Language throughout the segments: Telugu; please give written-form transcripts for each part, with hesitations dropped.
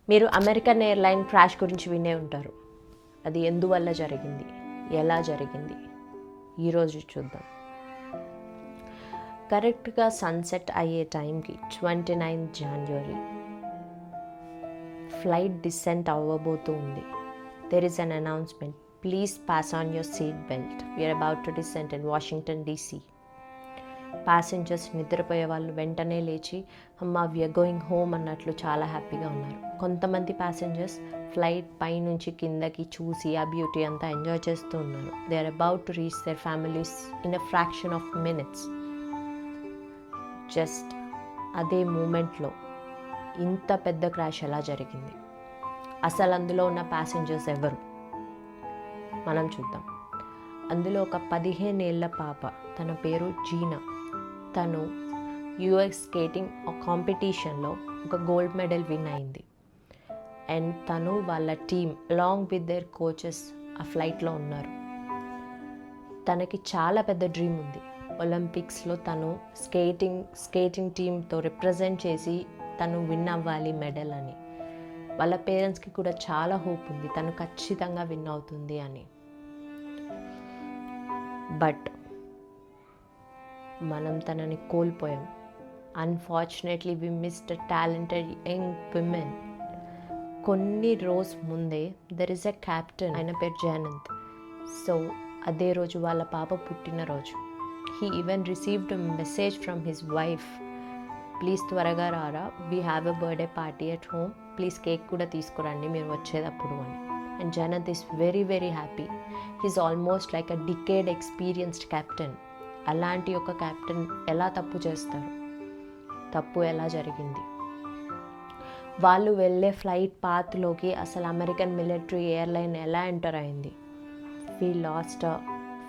మీరు అమెరికన్ ఎయిర్లైన్ క్రాష్ గురించి వినే ఉంటారు. అది ఎందువల్ల జరిగింది, ఎలా జరిగింది, ఈరోజు చూద్దాం. కరెక్ట్గా సన్సెట్ అయ్యే టైంకి 29 జనవరి ఫ్లైట్ డిసెంట్ అవ్వబోతూ ఉంది. There is an announcement, please pass on your seat belt, we are about to descent in Washington DC. Passengers నిద్రపోయే వాళ్ళు వెంటనే లేచి అమ్మ వీఆర్ గోయింగ్ హోమ్ అన్నట్లు చాలా హ్యాపీగా ఉన్నారు. కొంతమంది ప్యాసింజర్స్ ఫ్లైట్ పైనుంచి కిందకి చూసి ఆ బ్యూటీ అంతా ఎంజాయ్ చేస్తూ ఉన్నారు. They are about to reach their families in a fraction of minutes. Just అదే మూమెంట్లో ఇంత పెద్ద క్రాష్ ఎలా జరిగింది, అసలు అందులో ఉన్న ప్యాసింజర్స్ ఎవరు మనం చూద్దాం. అందులో ఒక 15 ఏళ్ల పాప, తన పేరు జీనా. తను US స్కేటింగ్ కాంపిటీషన్లో ఒక గోల్డ్ మెడల్ విన్ అయింది. అండ్ తను వాళ్ళ team along with their coaches ఆ ఫ్లైట్లో ఉన్నారు. తనకి చాలా పెద్ద డ్రీమ్ ఉంది. ఒలింపిక్స్లో తను స్కేటింగ్ టీమ్తో రిప్రజెంట్ చేసి తను విన్ అవ్వాలి మెడల్ అని. వాళ్ళ పేరెంట్స్కి కూడా చాలా హోప్ ఉంది తను ఖచ్చితంగా విన్ అవుతుంది అని. బట్ మనం తనని కోల్పోయాం. Unfortunately we missed a talented young women. కొన్ని రోజు ముందే దెర్ ఇస్ ఎ క్యాప్టెన్, ఆయన పేరు జయంత్. సో అదే రోజు వాళ్ళ పాప పుట్టినరోజు. He even received message from his wife, please త్వరగా రారా, we have a birthday party at home, please cake కూడా తీసుకురండి మీరు వచ్చేటప్పుడు అని. And Jayanth is very very happy. He's almost like a decade experienced captain. అలాంటి ఒక క్యాప్టెన్ ఎలా తప్పు చేస్తారు? తప్పు ఎలా జరిగింది? వాళ్ళు వెళ్ళే ఫ్లైట్ పాత్లోకి అసలు అమెరికన్ మిలిటరీ ఎయిర్లైన్ ఎలా ఎంటర్ అయింది? We lost a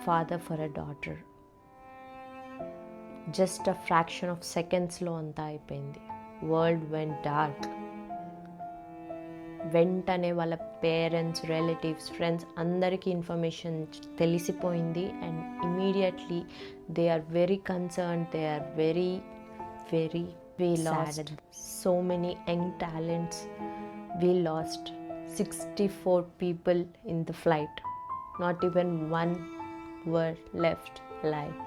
father for a daughter. Just a fraction of సెకండ్స్లో అంతా అయిపోయింది. World went dark. వెంటనే వాళ్ళ పేరెంట్స్, రిలేటివ్స్, ఫ్రెండ్స్ అందరికీ ఇన్ఫర్మేషన్ తెలిసిపోయింది. And immediately they are very concerned, they are very very we lost so many young talents. We lost 64 people in the flight. Not even one were left alive.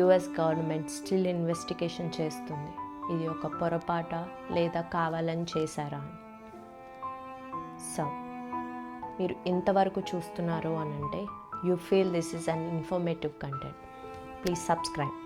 US government still investigation చేస్తుంది. ఇది ఒక పొరపాట లేదా కావాలని చేశారా అని. సో మీరు ఇంతవరకు చూస్తున్నారు అని అంటే you feel this is an informative content. Please subscribe.